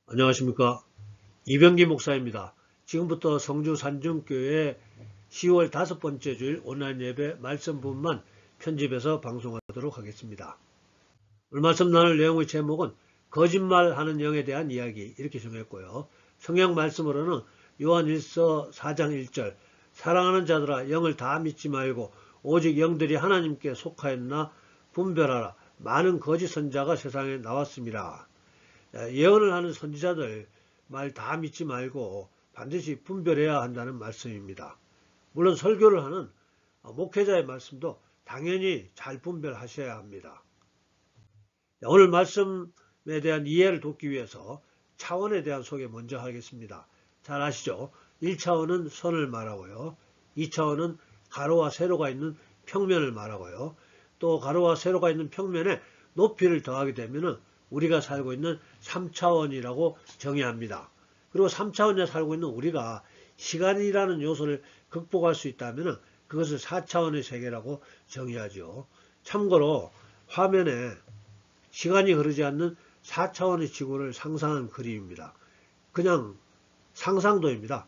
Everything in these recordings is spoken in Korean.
안녕하십니까. 이병기 목사입니다. 지금부터 성주 산중교회 10월 5번째 주일 온라인 예배 말씀 부분만 편집해서 방송하도록 하겠습니다. 오늘 말씀 나눌 내용의 제목은 거짓말하는 영에 대한 이야기 이렇게 정했고요. 성경 말씀으로는 요한일서 4장 1절 사랑하는 자들아 영을 다 믿지 말고 오직 영들이 하나님께 속하였나 분별하라. 많은 거짓 선지자가 세상에 나왔습니다. 예언을 하는 선지자들 말 다 믿지 말고 반드시 분별해야 한다는 말씀입니다. 물론 설교를 하는 목회자의 말씀도 당연히 잘 분별하셔야 합니다. 오늘 말씀에 대한 이해를 돕기 위해서 차원에 대한 소개 먼저 하겠습니다. 잘 아시죠? 1차원은 선을 말하고요. 2차원은 가로와 세로가 있는 평면을 말하고요. 또 가로와 세로가 있는 평면에 높이를 더하게 되면 우리가 살고 있는 3차원이라고 정의합니다. 그리고 3차원에 살고 있는 우리가 시간이라는 요소를 극복할 수 있다면 그것을 4차원의 세계라고 정의하죠. 참고로 화면에 시간이 흐르지 않는 4차원의 지구를 상상한 그림입니다. 그냥 상상도입니다.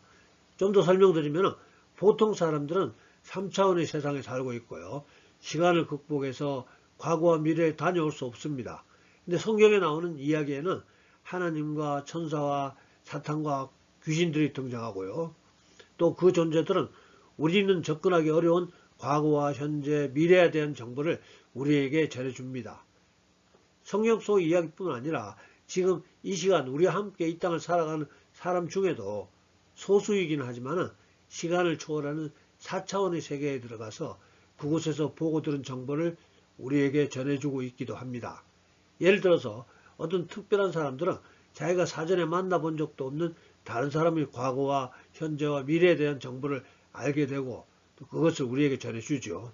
좀 더 설명드리면 보통 사람들은 3차원의 세상에 살고 있고요. 시간을 극복해서 과거와 미래에 다녀올 수 없습니다. 근데 성경에 나오는 이야기에는 하나님과 천사와 사탄과 귀신들이 등장하고요. 또 그 존재들은 우리는 접근하기 어려운 과거와 현재, 미래에 대한 정보를 우리에게 전해줍니다. 성경 속 이야기뿐 아니라 지금 이 시간 우리와 함께 이 땅을 살아가는 사람 중에도 소수이긴 하지만 시간을 초월하는 4차원의 세계에 들어가서 그곳에서 보고 들은 정보를 우리에게 전해주고 있기도 합니다. 예를 들어서 어떤 특별한 사람들은 자기가 사전에 만나본 적도 없는 다른 사람의 과거와 현재와 미래에 대한 정보를 알게 되고 또 그것을 우리에게 전해주죠.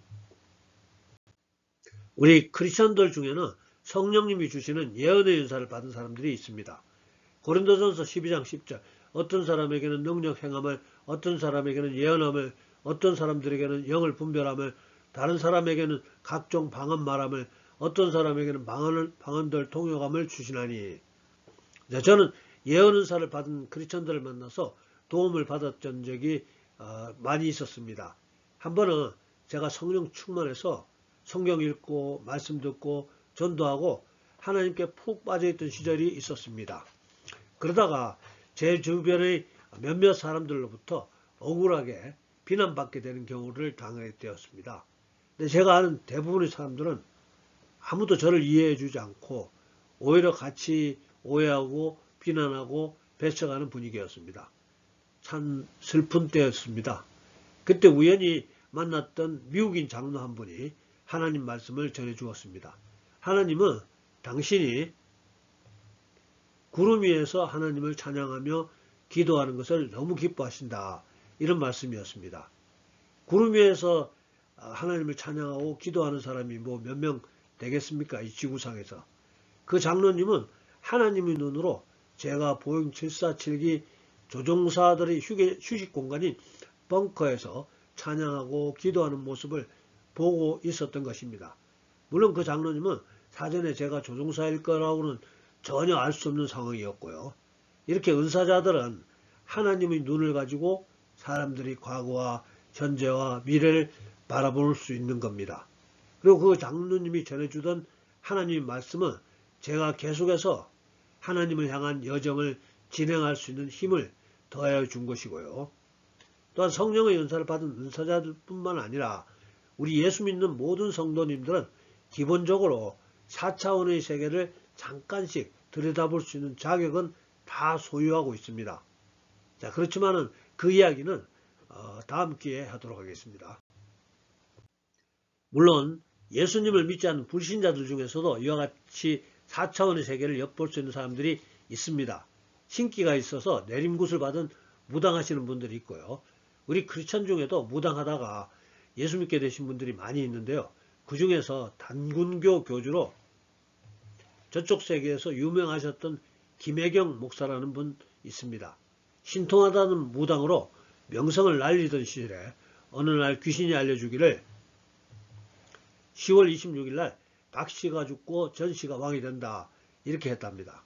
우리 크리스천들 중에는 성령님이 주시는 예언의 은사를 받은 사람들이 있습니다. 고린도전서 12장 10절 어떤 사람에게는 능력 행함을, 어떤 사람에게는 예언함을, 어떤 사람들에게는 영을 분별함을, 다른 사람에게는 각종 방언 말함을, 어떤 사람에게는 방언들 통역함을 주시나니. 저는 예언 은사를 받은 크리스천들을 만나서 도움을 받았던 적이 많이 있었습니다. 한 번은 제가 성령 충만해서 성경 읽고 말씀 듣고 전도하고 하나님께 푹 빠져있던 시절이 있었습니다. 그러다가 제 주변의 몇몇 사람들로부터 억울하게 비난받게 되는 경우를 당하게 되었습니다. 근데 제가 아는 대부분의 사람들은 아무도 저를 이해해 주지 않고 오히려 같이 오해하고 비난하고 배척하는 분위기였습니다. 참 슬픈 때였습니다. 그때 우연히 만났던 미국인 장로 한 분이 하나님 말씀을 전해 주었습니다. 하나님은 당신이 구름 위에서 하나님을 찬양하며 기도하는 것을 너무 기뻐하신다. 이런 말씀이었습니다. 구름 위에서 하나님을 찬양하고 기도하는 사람이 뭐 몇 명 되겠습니까? 이 지구상에서. 그 장로님은 하나님의 눈으로 제가 보잉 747기 조종사들의 휴식 공간인 벙커에서 찬양하고 기도하는 모습을 보고 있었던 것입니다. 물론 그 장로님은 사전에 제가 조종사일 거라고는 전혀 알 수 없는 상황이었고요. 이렇게 은사자들은 하나님의 눈을 가지고 사람들이 과거와 현재와 미래를 바라볼 수 있는 겁니다. 그리고 그 장로님이 전해주던 하나님의 말씀은 제가 계속해서 하나님을 향한 여정을 진행할 수 있는 힘을 더하여 준 것이고요. 또한 성령의 은사를 받은 은사자들 뿐만 아니라 우리 예수 믿는 모든 성도님들은 기본적으로 4차원의 세계를 잠깐씩 들여다볼 수 있는 자격은 다 소유하고 있습니다. 자, 그렇지만은 그 이야기는 다음 기회에 하도록 하겠습니다. 물론 예수님을 믿지 않는 불신자들 중에서도 이와 같이 4차원의 세계를 엿볼 수 있는 사람들이 있습니다. 신기가 있어서 내림굿을 받은 무당하시는 분들이 있고요. 우리 크리스천 중에도 무당하다가 예수 믿게 되신 분들이 많이 있는데요. 그 중에서 단군교 교주로 저쪽 세계에서 유명하셨던 김혜경 목사라는 분 있습니다. 신통하다는 무당으로 명성을 날리던 시절에 어느 날 귀신이 알려주기를 10월 26일 날 박씨가 죽고 전씨가 왕이 된다 이렇게 했답니다.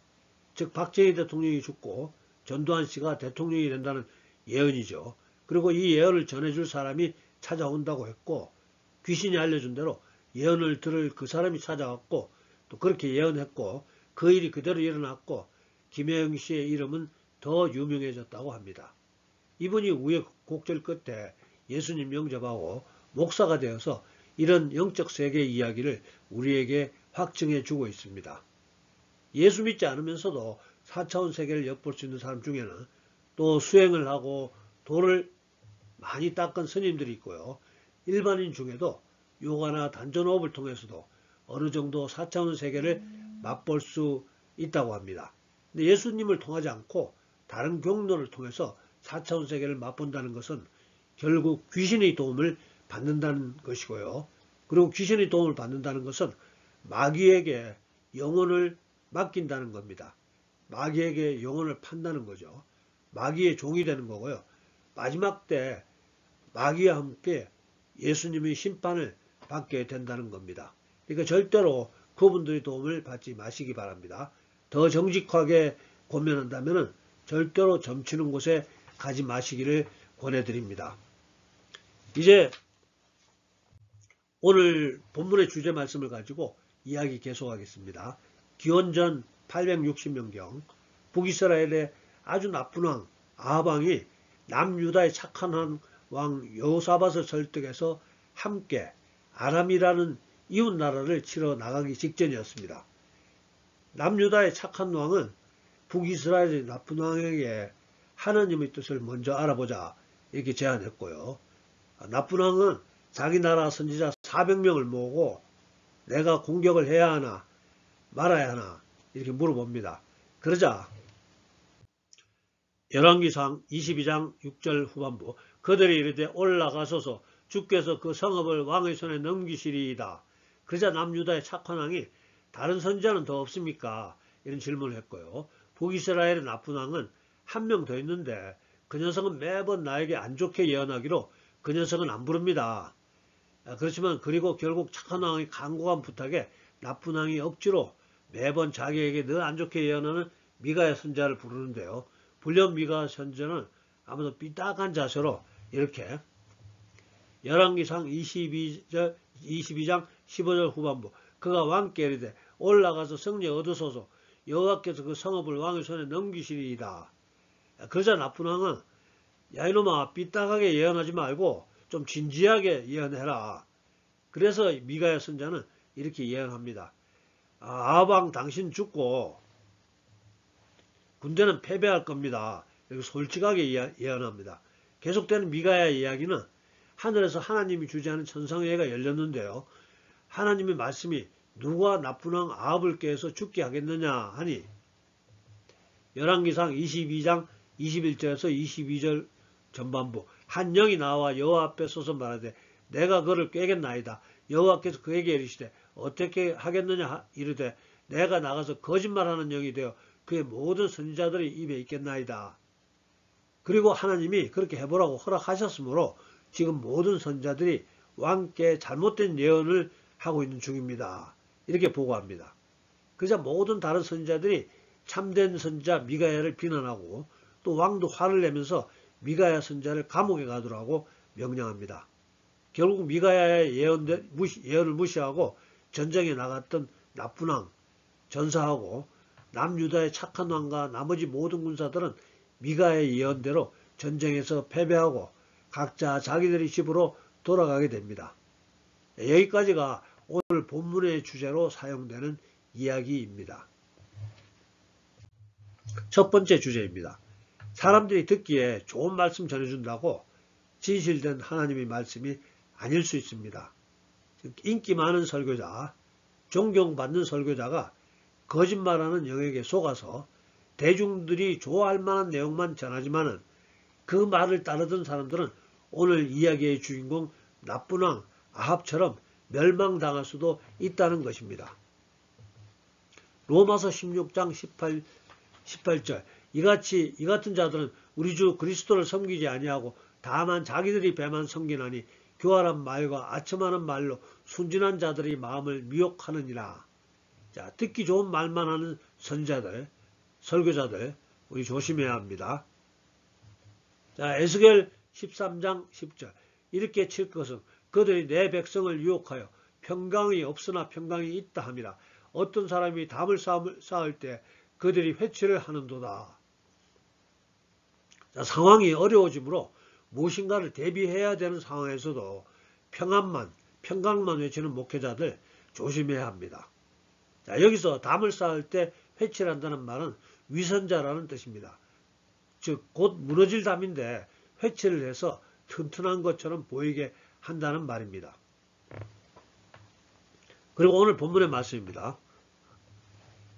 즉 박정희 대통령이 죽고 전두환 씨가 대통령이 된다는 예언이죠. 그리고 이 예언을 전해줄 사람이 찾아온다고 했고, 귀신이 알려준 대로 예언을 들을 그 사람이 찾아왔고, 또 그렇게 예언했고, 그 일이 그대로 일어났고, 김혜영 씨의 이름은 더 유명해졌다고 합니다. 이분이 우여곡절 끝에 예수님 영접하고 목사가 되어서 이런 영적 세계 이야기를 우리에게 확증해 주고 있습니다. 예수 믿지 않으면서도 4차원 세계를 엿볼 수 있는 사람 중에는 또 수행을 하고 도를 많이 닦은 스님들이 있고요. 일반인 중에도 요가나 단전호흡을 통해서도 어느 정도 4차원 세계를 맛볼 수 있다고 합니다. 근데 예수님을 통하지 않고 다른 경로를 통해서 4차원 세계를 맛본다는 것은 결국 귀신의 도움을 받는다는 것이고요. 그리고 귀신의 도움을 받는다는 것은 마귀에게 영혼을 맡긴다는 겁니다. 마귀에게 영혼을 판다는 거죠. 마귀의 종이 되는 거고요. 마지막 때 마귀와 함께 예수님의 심판을 받게 된다는 겁니다. 그러니까 절대로 그분들의 도움을 받지 마시기 바랍니다. 더 정직하게 권면한다면 절대로 점치는 곳에 가지 마시기를 권해드립니다. 이제 오늘 본문의 주제 말씀을 가지고 이야기 계속하겠습니다. 기원전 860년경 북이스라엘의 아주 나쁜 왕 아합 왕이 남유다의 착한 왕 여호사밧을 설득해서 함께 아람이라는 이웃 나라를 치러 나가기 직전이었습니다. 남유다의 착한 왕은 북이스라엘의 나쁜 왕에게 하나님의 뜻을 먼저 알아보자 이렇게 제안했고요. 나쁜 왕은 자기 나라 선지자 400명을 모으고 내가 공격을 해야 하나 말아야 하나 이렇게 물어봅니다. 그러자 열왕기상 22장 6절 후반부 그들이 이르되 올라가소서 주께서 그 성읍을 왕의 손에 넘기시리이다. 그러자 남유다의 착한 왕이 다른 선지자는 더 없습니까? 이런 질문을 했고요. 북이스라엘의 나쁜 왕은 한 명 더 있는데 그 녀석은 매번 나에게 안 좋게 예언하기로 그 녀석은 안 부릅니다. 그렇지만 그리고 결국 착한 왕의 간곡한 부탁에 나쁜 왕이 억지로 매번 자기에게 늘 안 좋게 예언하는 미가야 선지자를 부르는데요. 불륜 미가 선지자는 아무도 삐딱한 자세로 이렇게 열왕기상 22장 15절 후반부 그가 왕께 이르되 올라가서 성리에 얻으소서 여호와께서 그 성읍을 왕의 손에 넘기시리이다. 그러자 나쁜 왕은 야 이놈아 삐딱하게 예언하지 말고 좀 진지하게 예언해라. 그래서 미가야 선지자는 이렇게 예언합니다. 아합 왕 당신 죽고 군대는 패배할 겁니다. 이렇게 솔직하게 예언합니다. 계속되는 미가야의 이야기는 하늘에서 하나님이 주재하는 천상회의가 열렸는데요. 하나님의 말씀이 누가 나쁜 왕 아합을 깨서 죽게 하겠느냐 하니 열왕기상 22장 21절에서 22절 전반부 한 영이 나와 여호와 앞에 서서 말하되 내가 그를 꾀겠나이다. 여호와께서 그에게 이르시되 어떻게 하겠느냐 이르되 내가 나가서 거짓말하는 영이 되어 그의 모든 선지자들의 입에 있겠나이다. 그리고 하나님이 그렇게 해보라고 허락하셨으므로 지금 모든 선지자들이 왕께 잘못된 예언을 하고 있는 중입니다. 이렇게 보고합니다. 그러자 모든 다른 선지자들이 참된 선지자 미가야를 비난하고 또 왕도 화를 내면서 미가야 선지자를 감옥에 가두라고 명령합니다. 결국 미가야의 예언을 무시하고 전쟁에 나갔던 나쁜 왕 전사하고 남유다의 착한 왕과 나머지 모든 군사들은 미가야의 예언대로 전쟁에서 패배하고 각자 자기들의 집으로 돌아가게 됩니다. 여기까지가 오늘 본문의 주제로 사용되는 이야기입니다. 첫 번째 주제입니다. 사람들이 듣기에 좋은 말씀 전해준다고 진실된 하나님의 말씀이 아닐 수 있습니다. 인기 많은 설교자, 존경받는 설교자가 거짓말하는 영에게 속아서 대중들이 좋아할 만한 내용만 전하지만은 그 말을 따르던 사람들은 오늘 이야기의 주인공 나쁜 왕 아합처럼 멸망당할 수도 있다는 것입니다. 로마서 16장 18절 이 같은 자들은 우리 주 그리스도를 섬기지 아니하고 다만 자기들이 배만 섬기나니 교활한 말과 아첨하는 말로 순진한 자들의 마음을 미혹하느니라. 자, 듣기 좋은 말만 하는 선지자들, 설교자들 우리 조심해야 합니다. 자, 에스겔 13장 10절 이렇게 칠 것은 그들이 내 백성을 유혹하여 평강이 없으나 평강이 있다 함이라. 어떤 사람이 담을 쌓을 때 그들이 회치를 하는도다. 자, 상황이 어려워지므로 무엇인가를 대비해야 되는 상황에서도 평강만 외치는 목회자들 조심해야 합니다. 자, 여기서 담을 쌓을 때 회치를 한다는 말은 위선자라는 뜻입니다. 즉 곧 무너질 담인데 회치를 해서 튼튼한 것처럼 보이게 한다는 말입니다. 그리고 오늘 본문의 말씀입니다.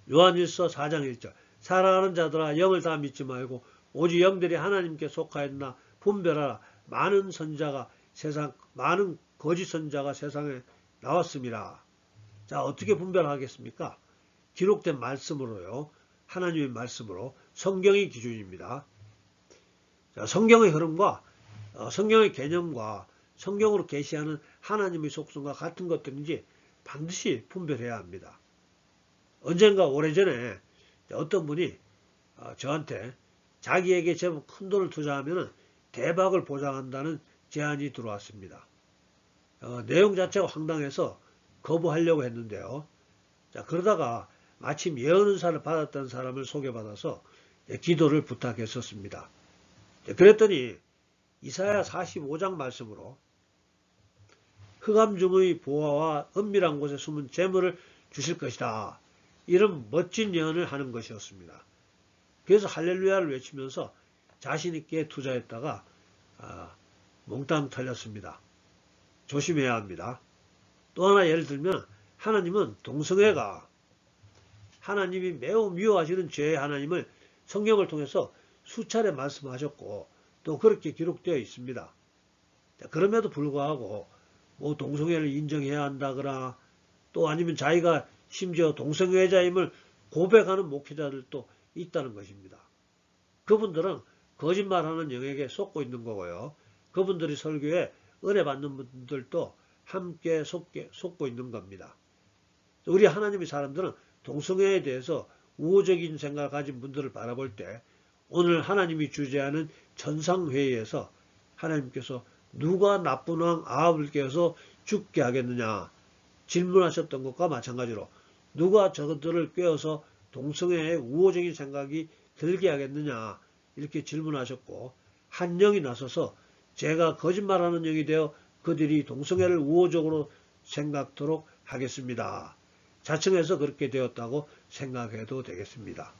요한일서 4장 1절 사랑하는 자들아 영을 다 믿지 말고 오직 영들이 하나님께 속하였나 분별하라. 많은 거짓 선자가 세상에 나왔습니다. 자, 어떻게 분별하겠습니까? 기록된 말씀으로요. 하나님의 말씀으로 성경이 기준입니다. 자, 성경의 흐름과 성경의 개념과 성경으로 계시하는 하나님의 속성과 같은 것들인지 반드시 분별해야 합니다. 언젠가 오래전에 어떤 분이 저한테 자기에게 제법 큰 돈을 투자하면 대박을 보장한다는 제안이 들어왔습니다. 내용 자체가 황당해서 거부하려고 했는데요. 자, 그러다가 마침 예언은사를 받았던 사람을 소개받아서 기도를 부탁했었습니다. 그랬더니 이사야 45장 말씀으로 흑암중의 보화와 은밀한 곳에 숨은 재물을 주실 것이다. 이런 멋진 예언을 하는 것이었습니다. 그래서 할렐루야를 외치면서 자신 있게 투자했다가 몽땅 털렸습니다. 조심해야 합니다. 또 하나 예를 들면 하나님은 동성애가 하나님이 매우 미워하시는 죄의 하나님을 성경을 통해서 수차례 말씀하셨고 또 그렇게 기록되어 있습니다. 그럼에도 불구하고 뭐 동성애를 인정해야 한다거나 또 아니면 자기가 심지어 동성애자임을 고백하는 목회자들도 있다는 것입니다. 그분들은 거짓말하는 영역에 속고 있는 거고요. 그분들이 설교에 은혜 받는 분들도 함께 속고 있는 겁니다. 우리 하나님의 사람들은 동성애에 대해서 우호적인 생각을 가진 분들을 바라볼 때 오늘 하나님이 주재하는 천상회의에서 하나님께서 누가 나쁜 왕 아합을 깨어서 죽게 하겠느냐 질문하셨던 것과 마찬가지로 누가 저것들을 꿰어서 동성애에 우호적인 생각이 들게 하겠느냐 이렇게 질문하셨고 한 영이 나서서 제가 거짓말하는 영이 되어 그들이 동성애를 우호적으로 생각토록 하겠습니다. 자청해서 그렇게 되었다고 생각해도 되겠습니다.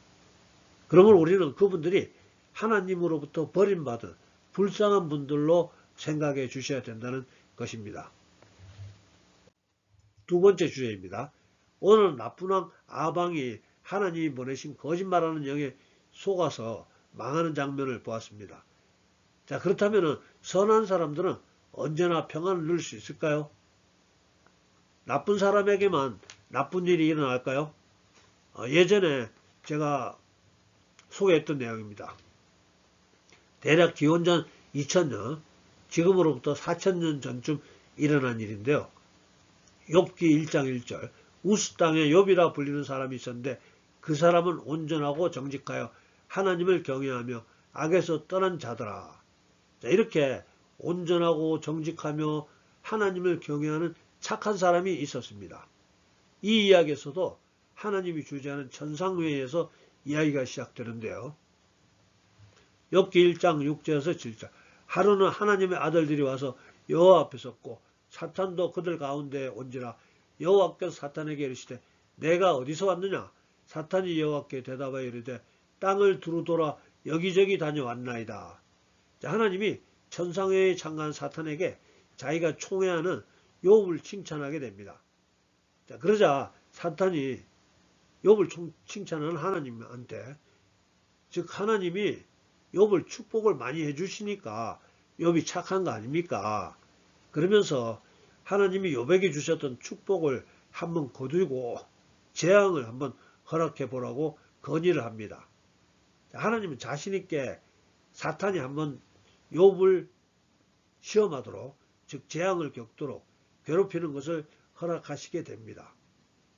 그러면 우리는 그분들이 하나님으로부터 버림받은 불쌍한 분들로 생각해 주셔야 된다는 것입니다. 두 번째 주제입니다. 오늘은 나쁜 왕 아방이 하나님이 보내신 거짓말하는 영에 속아서 망하는 장면을 보았습니다. 자, 그렇다면 선한 사람들은 언제나 평안을 누릴 수 있을까요? 나쁜 사람에게만 나쁜 일이 일어날까요? 예전에 제가 소개했던 내용입니다. 대략 기원전 2000년, 지금으로부터 4000년 전쯤 일어난 일인데요. 욥기 1장 1절 우스 땅에 욥이라 불리는 사람이 있었는데 그 사람은 온전하고 정직하여 하나님을 경외하며 악에서 떠난 자더라. 자, 이렇게 온전하고 정직하며 하나님을 경외하는 착한 사람이 있었습니다. 이 이야기에서도 하나님이 주재하는 천상회의에서 이야기가 시작되는데요. 욥기 1장 6절에서 7절 하루는 하나님의 아들들이 와서 여호와 앞에 섰고 사탄도 그들 가운데 온지라 여호와께서 사탄에게 이르시되 내가 어디서 왔느냐 사탄이 여호와께 대답하여 이르되 땅을 두루 돌아 여기저기 다녀왔나이다. 자, 하나님이 천상회의에 참가한 사탄에게 자기가 총애하는 욥을 칭찬하게 됩니다. 자, 그러자 사탄이 욥을 칭찬하는 하나님한테 즉 하나님이 욥을 축복을 많이 해주시니까 욥이 착한 거 아닙니까? 그러면서 하나님이 욥에게 주셨던 축복을 한번 거두고 재앙을 한번 허락해 보라고 건의를 합니다. 하나님은 자신 있게 사탄이 한번 욥을 시험하도록 즉 재앙을 겪도록 괴롭히는 것을 허락하시게 됩니다.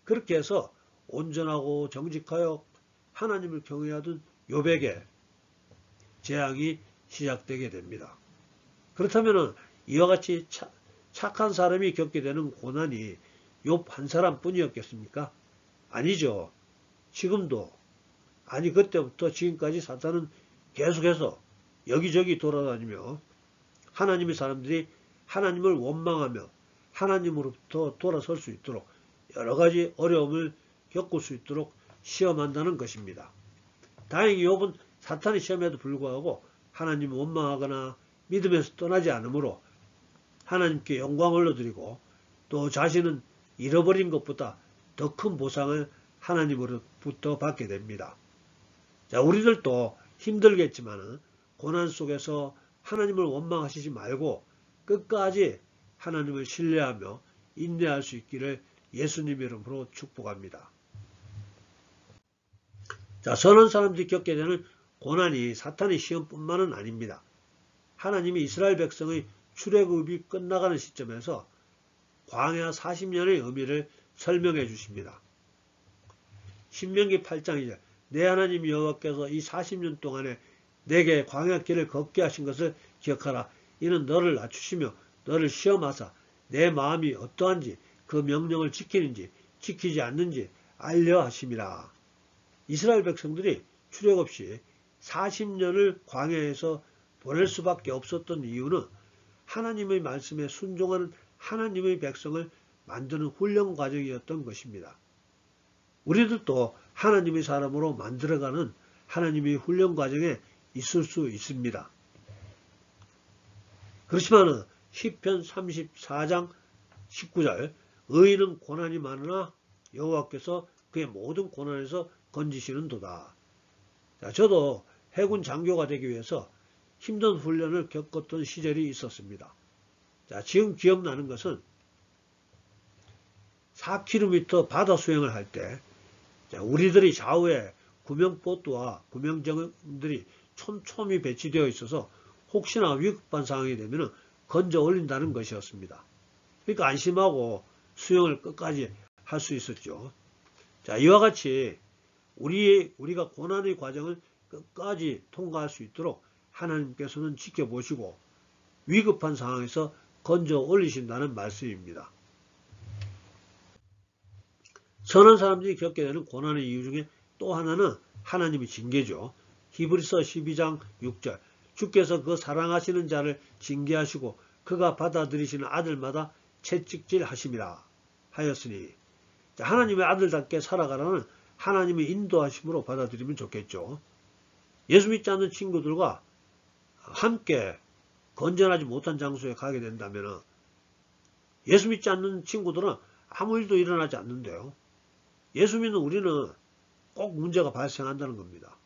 그렇게 해서 온전하고 정직하여 하나님을 경외하던 욥에게 재앙이 시작되게 됩니다. 그렇다면 이와 같이 착한 사람이 겪게 되는 고난이 욥 한 사람뿐이었겠습니까? 아니죠. 지금도, 아니 그때부터 지금까지 사탄은 계속해서 여기저기 돌아다니며 하나님의 사람들이 하나님을 원망하며 하나님으로부터 돌아설 수 있도록 여러 가지 어려움을 겪을 수 있도록 시험한다는 것입니다. 다행히 욥은 사탄의 시험에도 불구하고 하나님을 원망하거나 믿음에서 떠나지 않으므로 하나님께 영광을 올려드리고 또 자신은 잃어버린 것보다 더 큰 보상을 하나님으로부터 받게 됩니다. 자, 우리들도 힘들겠지만 고난 속에서 하나님을 원망하시지 말고 끝까지 하나님을 신뢰하며 인내할 수 있기를 예수님 이름으로 축복합니다. 자, 선한 사람들이 겪게 되는 고난이 사탄의 시험뿐만은 아닙니다. 하나님이 이스라엘 백성의 출애굽이 끝나가는 시점에서 광야 40년의 의미를 설명해 주십니다. 신명기 8장이죠. 내 하나님 여호와께서 이 40년 동안에 내게 광야길을 걷게 하신 것을 기억하라. 이는 너를 낮추시며 너를 시험하사 내 마음이 어떠한지 그 명령을 지키는지 지키지 않는지 알려 하심이라. 이스라엘 백성들이 출애굽 시 40년을 광야에서 보낼 수밖에 없었던 이유는 하나님의 말씀에 순종하는 하나님의 백성을 만드는 훈련 과정이었던 것입니다. 우리들도 하나님의 사람으로 만들어가는 하나님의 훈련 과정에 있을 수 있습니다. 그렇지만 시편 34장 19절 의인은 고난이 많으나 여호와께서 그의 모든 고난에서 건지시는도다. 자, 저도 해군 장교가 되기 위해서 힘든 훈련을 겪었던 시절이 있었습니다. 자, 지금 기억나는 것은 4km 바다 수행을 할 때 우리들이 좌우에 구명보트와 구명정들이 촘촘히 배치되어 있어서 혹시나 위급한 상황이 되면 건져 올린다는 것이었습니다. 그러니까 안심하고 수영을 끝까지 할 수 있었죠. 자, 이와 같이 우리가 고난의 과정을 끝까지 통과할 수 있도록 하나님께서는 지켜보시고 위급한 상황에서 건져 올리신다는 말씀입니다. 선한 사람들이 겪게 되는 고난의 이유 중에 또 하나는 하나님의 징계죠. 히브리서 12장 6절 주께서 그 사랑하시는 자를 징계하시고 그가 받아들이시는 아들마다 채찍질 하심이라 하였으니, 자, 하나님의 아들답게 살아가라는 하나님의 인도하심으로 받아들이면 좋겠죠. 예수 믿지 않는 친구들과 함께 건전하지 못한 장소에 가게 된다면 예수 믿지 않는 친구들은 아무 일도 일어나지 않는데요. 예수 믿는 우리는 꼭 문제가 발생한다는 겁니다.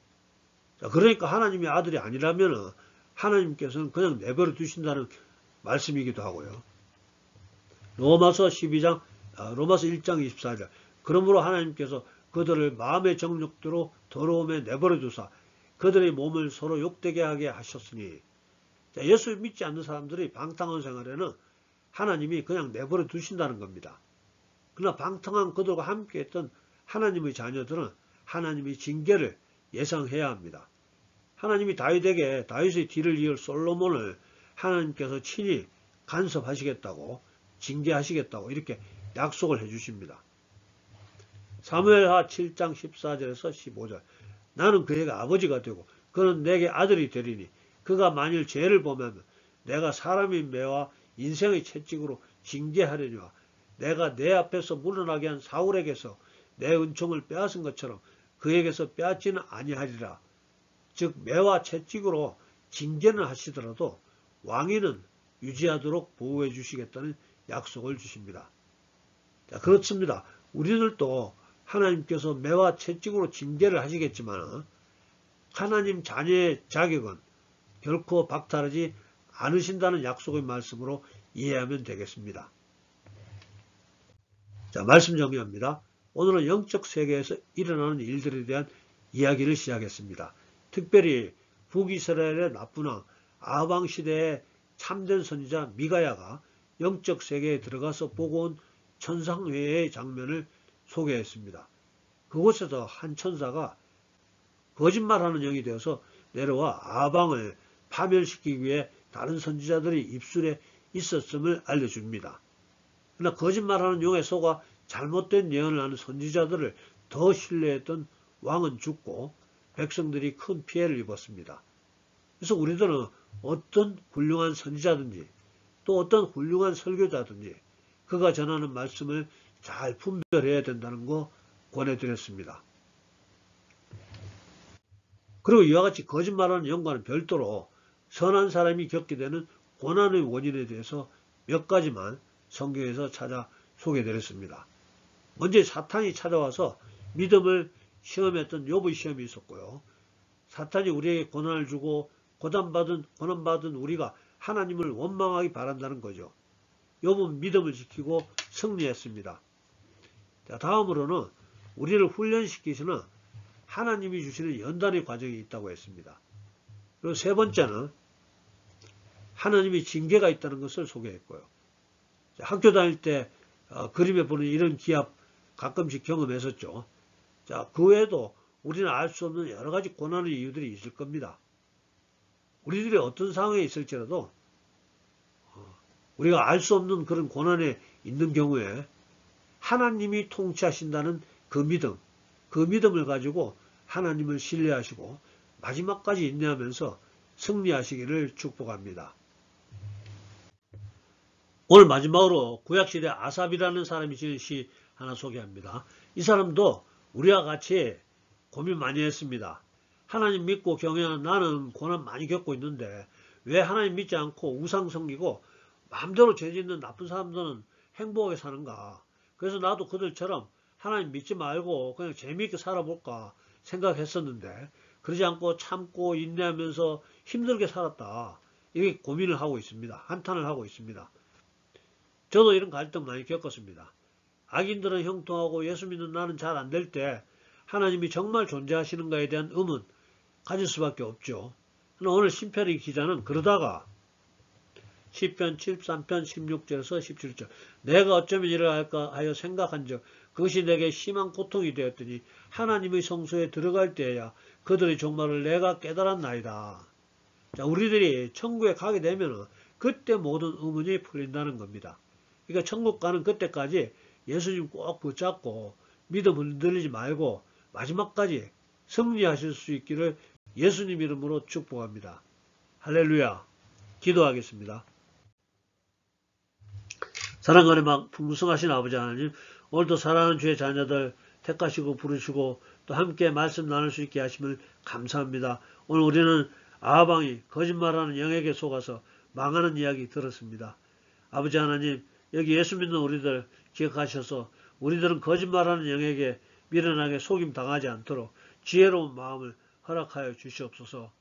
자, 그러니까 하나님의 아들이 아니라면 하나님께서는 그냥 내버려 두신다는 말씀이기도 하고요. 로마서 1장 24절 그러므로 하나님께서 그들을 마음의 정욕대로 더러움에 내버려 두사 그들의 몸을 서로 욕되게 하게 하셨으니, 자, 예수 믿지 않는 사람들이 방탕한 생활에는 하나님이 그냥 내버려 두신다는 겁니다. 그러나 방탕한 그들과 함께 했던 하나님의 자녀들은 하나님의 징계를 예상해야 합니다. 하나님이 다윗의 뒤를 이을 솔로몬을 하나님께서 친히 간섭하시겠다고 징계하시겠다고 이렇게 약속을 해주십니다. 사무엘하 7장 14절에서 15절 나는 그에게 아버지가 되고 그는 내게 아들이 되리니 그가 만일 죄를 범하면 내가 사람의 매와 인생의 채찍으로 징계하려니와 내가 내 앞에서 물러나게 한 사울에게서 내 은총을 빼앗은 것처럼 그에게서 빼앗지는 아니하리라. 즉 매와 채찍으로 징계는 하시더라도 왕위는 유지하도록 보호해 주시겠다는 약속을 주십니다. 자, 그렇습니다. 우리들도 하나님께서 매와 채찍으로 징계를 하시겠지만 하나님 자녀의 자격은 결코 박탈하지 않으신다는 약속의 말씀으로 이해하면 되겠습니다. 자, 말씀 정리합니다. 오늘은 영적 세계에서 일어나는 일들에 대한 이야기를 시작했습니다. 특별히 북이스라엘의 나쁜 왕 아방 시대의 참된 선지자 미가야가 영적 세계에 들어가서 보고 온 천상회의 장면을 소개했습니다. 그곳에서 한 천사가 거짓말하는 영이 되어서 내려와 아방을 파멸시키기 위해 다른 선지자들이 입술에 있었음을 알려줍니다. 그러나 거짓말하는 용에 속아 잘못된 예언을 하는 선지자들을 더 신뢰했던 왕은 죽고 백성들이 큰 피해를 입었습니다. 그래서 우리들은 어떤 훌륭한 선지자든지 또 어떤 훌륭한 설교자든지 그가 전하는 말씀을 잘 분별해야 된다는 거 권해드렸습니다. 그리고 이와 같이 거짓말하는 영과는 별도로 선한 사람이 겪게 되는 고난의 원인에 대해서 몇 가지만 성경에서 찾아 소개드렸습니다. 먼저 사탄이 찾아와서 믿음을 시험했던 욥의 시험이 있었고요. 사탄이 우리에게 고난을 주고 고난받은 우리가 하나님을 원망하기 바란다는 거죠. 욥은 믿음을 지키고 승리했습니다. 자, 다음으로는 우리를 훈련시키시는 하나님이 주시는 연단의 과정이 있다고 했습니다. 그리고 세 번째는 하나님이 징계가 있다는 것을 소개했고요. 자, 학교 다닐 때 그림에 보는 이런 기합 가끔씩 경험했었죠. 자, 그 외에도 우리는 알 수 없는 여러 가지 고난의 이유들이 있을 겁니다. 우리들이 어떤 상황에 있을지라도 우리가 알 수 없는 그런 고난에 있는 경우에 하나님이 통치하신다는 그 믿음을 가지고 하나님을 신뢰하시고 마지막까지 인내하면서 승리하시기를 축복합니다. 오늘 마지막으로 구약시대 아삽이라는 사람이 지은 시 하나 소개합니다. 이 사람도 우리와 같이 고민 많이 했습니다. 하나님 믿고 경외하는 나는 고난 많이 겪고 있는데 왜 하나님 믿지 않고 우상 섬기고 마음대로 죄 짓는 나쁜 사람들은 행복하게 사는가. 그래서 나도 그들처럼 하나님 믿지 말고 그냥 재미있게 살아볼까 생각했었는데 그러지 않고 참고 인내하면서 힘들게 살았다. 이렇게 고민을 하고 있습니다. 한탄을 하고 있습니다. 저도 이런 갈등 많이 겪었습니다. 악인들은 형통하고 예수 믿는 나는 잘 안 될 때 하나님이 정말 존재하시는가에 대한 의문 가질 수밖에 없죠. 오늘 심편의 기자는 그러다가 시편 73편 16절에서 17절 내가 어쩌면 이를 할까 하여 생각한 적 그것이 내게 심한 고통이 되었더니 하나님의 성소에 들어갈 때야 그들의 종말을 내가 깨달았나이다. 자, 우리들이 천국에 가게 되면 그때 모든 의문이 풀린다는 겁니다. 그러니까 천국 가는 그때까지 예수님 꼭 붙잡고 믿음 흔들리지 말고 마지막까지 승리하실 수 있기를 예수님 이름으로 축복합니다. 할렐루야. 기도하겠습니다. 사랑과 은혜 풍성하신 아버지 하나님, 오늘도 사랑하는 주의 자녀들 택하시고 부르시고 또 함께 말씀 나눌 수 있게 하심을 감사합니다. 오늘 우리는 아방이 거짓말하는 영에게 속아서 망하는 이야기 들었습니다. 아버지 하나님, 여기 예수 믿는 우리들 기억하셔서 우리들은 거짓말하는 영에게 미련하게 속임당하지 않도록 지혜로운 마음을 허락하여 주시옵소서.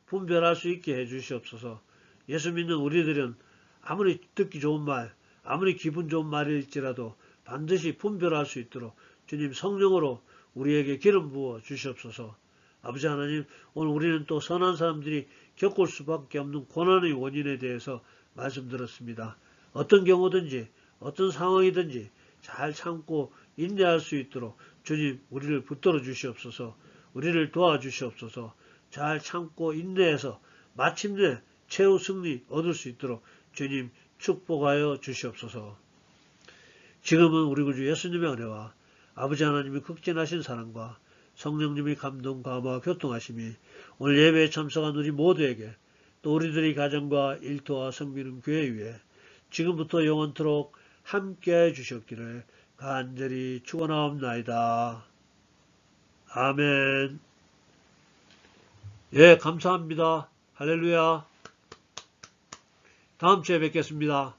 분별할 수 있게 해 주시옵소서. 예수 믿는 우리들은 아무리 듣기 좋은 말, 아무리 기분 좋은 말일지라도 반드시 분별할 수 있도록 주님 성령으로 우리에게 기름 부어 주시옵소서. 아버지 하나님, 오늘 우리는 또 선한 사람들이 겪을 수밖에 없는 고난의 원인에 대해서 말씀 들었습니다. 어떤 경우든지 어떤 상황이든지 잘 참고 인내할 수 있도록 주님 우리를 붙들어 주시옵소서. 우리를 도와주시옵소서. 잘 참고 인내해서 마침내 최후 승리 얻을 수 있도록 주님 축복하여 주시옵소서. 지금은 우리 구주 예수님의 은혜와 아버지 하나님의 극진하신 사랑과 성령님의 감동, 감화, 교통하심이 오늘 예배에 참석한 우리 모두에게 또 우리들의 가정과 일터와 성비는 교회 위에 지금부터 영원토록 함께해 주셨기를 간절히 축원하옵나이다. 아멘. 예, 감사합니다. 할렐루야. 다음 주에 뵙겠습니다.